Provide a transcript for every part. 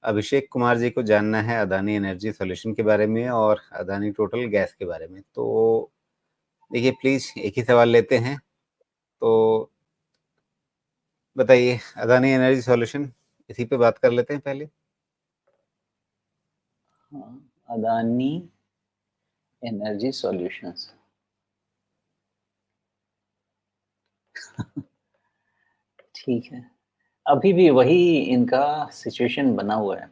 अभिषेक कुमार जी को जानना है अदानी एनर्जी सॉल्यूशन के बारे में और अदानी टोटल गैस के बारे में। तो देखिए प्लीज़ एक ही सवाल लेते हैं। तो बताइए अदानी एनर्जी सॉल्यूशन इसी पे बात कर लेते हैं पहले। हाँ, अदानी एनर्जी सॉल्यूशंस ठीक है, अभी भी वही इनका सिचुएशन बना हुआ है।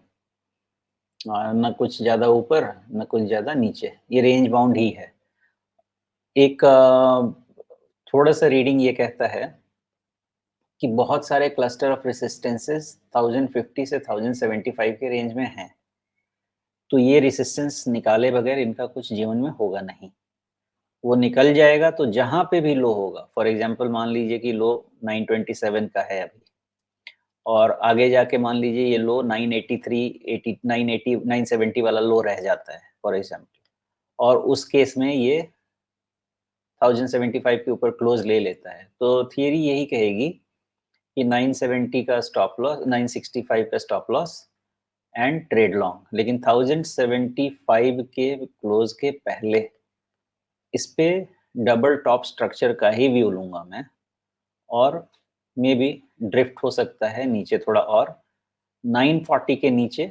न कुछ ज़्यादा ऊपर, न कुछ ज़्यादा नीचे, ये रेंज बाउंड ही है। एक थोड़ा-सा रीडिंग ये कहता है कि बहुत सारे क्लस्टर ऑफ रेसिस्टेंसेस 1050 से 1075 के रेंज में हैं। तो ये रेसिस्टेंस निकाले बगैर इनका कुछ जीवन में होगा नहीं। वो निकल जाएगा तो जहाँ पे भी लो होगा, फॉर एग्ज़ाम्पल मान लीजिए कि लो 927 का है अभी और आगे जाके मान लीजिए ये लो 983, 80, 980, 970 वाला लो रह जाता है फॉर एग्ज़ाम्पल, और उस केस में ये 1075 के ऊपर क्लोज़ ले लेता है। तो थियरी यही कहेगी कि 970 का स्टॉप लॉस, 965 का stop loss and trade long, लेकिन 1075 के क्लोज़ के पहले इस पे डबल टॉप स्ट्रक्चर का ही व्यू लूँगा मैं, और मे बी ड्रिफ्ट हो सकता है नीचे थोड़ा, और 940 के नीचे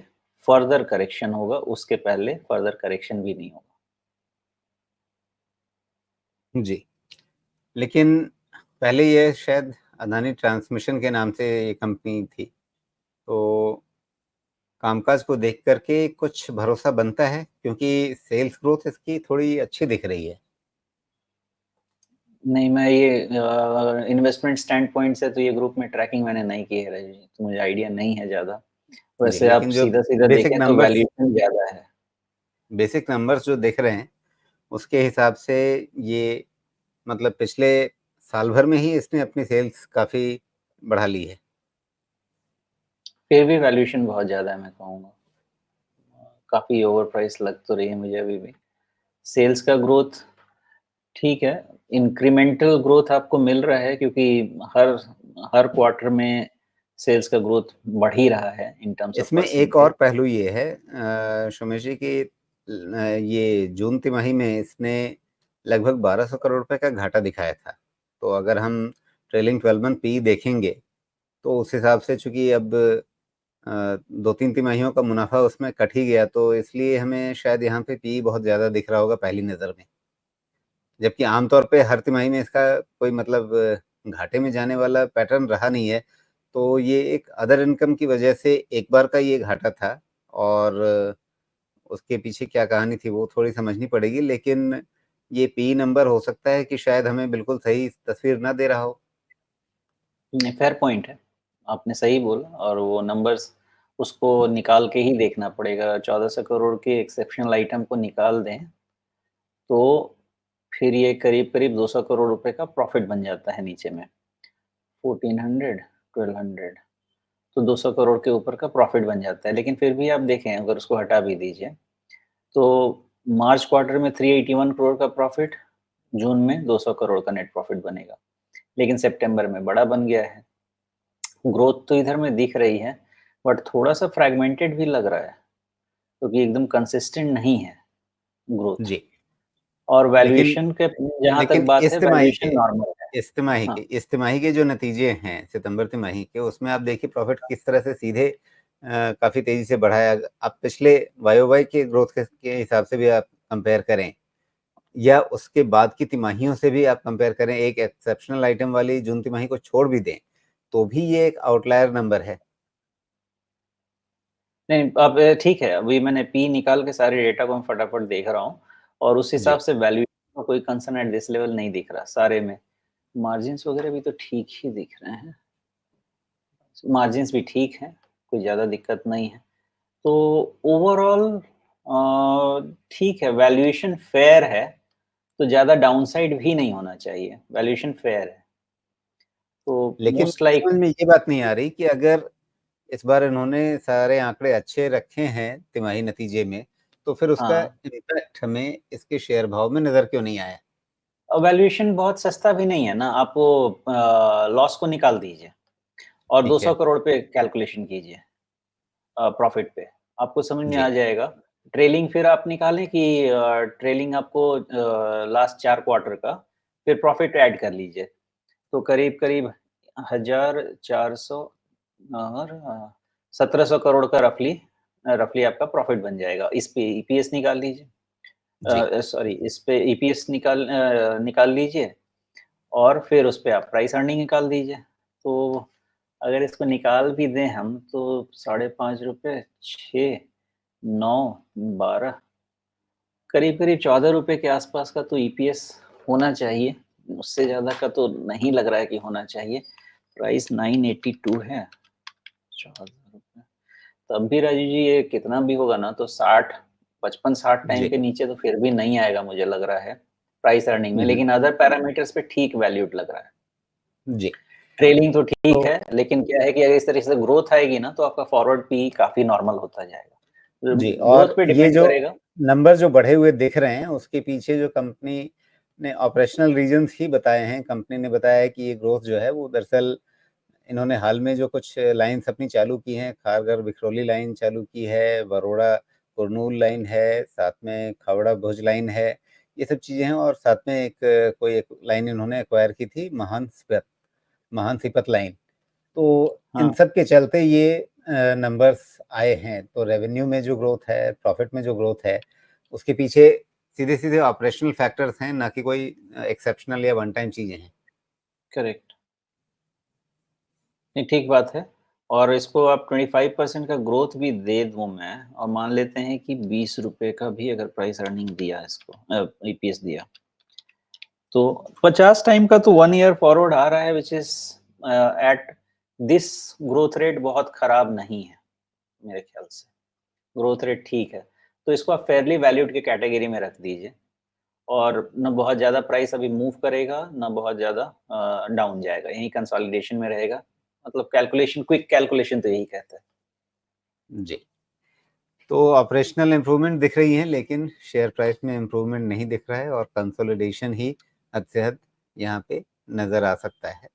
फर्दर करेक्शन होगा, उसके पहले फर्दर करेक्शन भी नहीं होगा। जी, लेकिन पहले ये शायद अदानी ट्रांसमिशन के नाम से ये कंपनी थी। तो कामकाज को देख कर के कुछ भरोसा बनता है क्योंकि सेल्स ग्रोथ इसकी थोड़ी अच्छी दिख रही है। नहीं, मैं ये इन्वेस्टमेंट स्टैंड पॉइंट से तो ये ग्रुप में ट्रैकिंग मैंने नहीं की है राजीव जी, तो मुझे आइडिया नहीं है ज़्यादा। जी, वैसे आप लेकिन जो सीधा-सीधा बेसिक देखें तो नंबर्स वैल्यूएशन ज़्यादा है। बेसिक नंबर्स जो दिख रहे हैं, उसके हिसाब से ये मतलब पिछले साल भर में ही इसने अपनी सेल्स काफ़ी बढ़ा ली है। फिर भी वैल्यूएशन बहुत ज़्यादा है मैं कहूँगा। काफ़ी ओवर प्राइस लग तो रही है मुझे अभी भी। सेल्स का ग्रोथ ठीक है, इंक्रीमेंटल ग्रोथ आपको मिल रहा है क्योंकि हर हर क्वार्टर में सेल्स का ग्रोथ बढ़ ही रहा है इन टर्म्स ऑफ इसमें एक परसेंटेज। और पहलू ये है सोमेश जी कि ये जून तिमाही में इसने लगभग 1200 करोड़ रुपए का घाटा दिखाया था। तो अगर हम ट्रेलिंग 12 मंथ पी देखेंगे, तो उस हिसाब से चूँकि अब 2-3 तिमाहियों का मुनाफ़ा उसमें कट ही गया, तो इसलिए हमें शायद यहाँ पे पी बहुत ज़्यादा दिख रहा होगा पहली नज़र में। जबकि आमतौर पे हर तिमाही में इसका कोई मतलब घाटे में जाने वाला पैटर्न रहा नहीं है। तो ये एक अदर इनकम की वजह से एक बार का ये घाटा था और उसके पीछे क्या कहानी थी वो थोड़ी समझनी पड़ेगी, लेकिन ये पी नंबर हो सकता है कि शायद हमें बिल्कुल सही तस्वीर ना दे रहा हो। नहीं, फेयर पॉइंट है। आपने सही बोला, और वो नंबर्स उसको निकाल के ही देखना पड़ेगा। 1400 करोड़ के एक्सेप्शनल आइटम को निकाल दें, तो फिर ये करीब-करीब 200 करोड़ रुपए का प्रॉफ़िट बन जाता है नीचे में। 1400, 1200, तो 200 करोड़ के ऊपर का प्रॉफ़िट बन जाता है। लेकिन फिर भी आप देखें, अगर उसको हटा भी दीजिए, तो मार्च क्वार्टर में 381 करोड़ का प्रॉफ़िट, जून में 200 करोड़ का नेट प्रॉफ़िट बनेगा। लेकिन सितंबर में बड़ा बन गया है। ग्रोथ तो इधर में दिख रही है, बट थोड़ा-सा फ्रैगमेंटेड भी लग रहा है, क्योंकि एकदम कंसिस्टेंट नहीं है ग्रोथ। जी, और लेकिन वैल्यूएशन के जहाँ तक लेकिन बात है, वैल्यूएशन नॉर्मल है। हाँ, इस तिमाही के जो नतीजे हैं सितंबर तिमाही के, उसमें आप देखिए प्रॉफिट किस तरह से सीधे काफ़ी तेज़ी से बढ़ा है। आप पिछले वाई-ओवाई के ग्रोथ के हिसाब से भी आप कंपेयर करें या उसके बाद की तिमाहियों से भी आप कंपेयर करें, एक एक्सेप्शनल आइटम वाली जून तिमाही को छोड़ भी दें, तो भी ये एक आउटलायर नंबर है। नहीं, अब ठीक है, अभी मैंने पी निकाल के सारे डेटा को मैं फटाफट देख रहा हूँ, और उस हिसाब जी, से वैल्यूएशन का कोई कंसर्न एट दिस लेवल नहीं दिख रहा सारे में। मार्जिन्स वगैरह भी तो ठीक ही दिख रहे हैं। मार्जिन्स भी ठीक हैं, कोई ज़्यादा दिक्कत नहीं है। तो ओवरऑल ठीक है, वैल्यूएशन फेयर है, तो ज़्यादा डाउनसाइड भी नहीं होना चाहिए, वैल्यूएशन फेयर है। तो लेकिन मोस्ट मेरी लाइक समझ में ये बात नहीं आ रही कि अगर इस बार इन्होंने सारे आंकड़े अच्छे रखे हैं तिमाही नतीजे में, तो फिर उसका हाँ, इम्पैक्ट हमें इसके शेयर भाव में नज़र क्यों नहीं आया? वैल्यूएशन बहुत सस्ता भी नहीं है ना, आप वो लॉस को निकाल दीजिए और ठीक 200 है। करोड़ पे कैलकुलेशन कीजिए। प्रॉफिट पे, आपको समझ में जी, आ जाएगा। ट्रेलिंग फिर आप निकालें कि ट्रेलिंग आपको लास्ट 4 क्वार्टर का, फिर प्रॉफिट ऐड कर लीजिए। तो करीब-करीब 1400 और 1700 करोड़ का रफ़ली आपका प्रॉफिट बन जाएगा। इस पे ईपीएस निकाल लीजिए। जी, सॉरी, इस पे ईपीएस निकाल लीजिए और फिर उस पे आप प्राइस अर्निंग निकाल दीजिए। तो अगर इसको निकाल भी दें हम तो ₹5.5 6 9 12 करीब-करीब ₹14 के आसपास का तो ईपीएस होना चाहिए। उससे ज़्यादा का तो नहीं लग रहा है कि होना चाहिए। प्राइस 982 है, ₹14 तब भी राजू जी ये कितना भी होगा ना तो 60 55-60 टाइम जी। के नीचे तो फिर भी नहीं आएगा मुझे लग रहा है, प्राइस अर्निंग में, हुँ, हुँ। लेकिन अदर पैरामीटर्स पे ठीक वैल्यूड लग रहा है। जी, ट्रेलिंग तो तो ठीक है, लेकिन क्या है कि अगर इस तरीके से ग्रोथ आएगी ना तो आपका फॉरवर्ड पी काफ़ी नॉर्मल होता जाएगा। जी, ग्रोथ और पे ये डिपेंड जो करेगा। नंबर जो बढ़े हुए दिख रहे हैं, उसके पीछे जो कंपनी ने ऑपरेशनल रीज़न्स ही बताए हैं। कंपनी ने बताया है कि ये ग्रोथ जो है वो दरअसल इन्होंने हाल में जो कुछ लाइन्स अपनी चालू की हैं, खारघर-विखरौली लाइन चालू की है, बरोड़ा-कुरनूल लाइन है, साथ में खावड़ा-भुज लाइन है। ये सब चीज़ें हैं और साथ में कोई एक लाइन इन्होंने एक्वायर की थी महान सीपत लाइन। तो इन हाँ, सब के चलते ये नंबर्स आए हैं। तो रेवेन्यू में जो ग्रोथ है, प्रॉफिट में जो ग्रोथ है, उसके पीछे सीधे-सीधे ऑपरेशनल फैक्टर्स हैं, ना कि कोई एक्सेप्शनल या वन टाइम चीज़ें हैं। करेक्ट। नहीं, ठीक बात है और इसको आप 25% का ग्रोथ भी दे दूँ मैं और मान लेते हैं कि ₹20 का भी अगर प्राइस अर्निंग दिया इसको ईपीएस दिया, तो 50 टाइम का तो 1 ईयर फॉरवर्ड आ रहा है which is at this growth rate बहुत खराब नहीं है, मेरे ख्याल से। ग्रोथ रेट ठीक है। तो इसको आप फेयरली वैल्यूड की कैटेगरी में रख दीजिए और ना बहुत ज़्यादा प्राइस अभी मूव करेगा, ना बहुत ज़्यादा डाउन जाएगा। यहीं कंसोलिडेशन में रहेगा। मतलब कैलकुलेशन क्विक कैलकुलेशन तो यही कहता है। जी। तो ऑपरेशनल इम्प्रूवमेंट दिख रही हैं, लेकिन शेयर प्राइस में इम्प्रूवमेंट नहीं दिख रहा है और कंसोलिडेशन ही हद से हद यहाँ पे नज़र आ सकता है।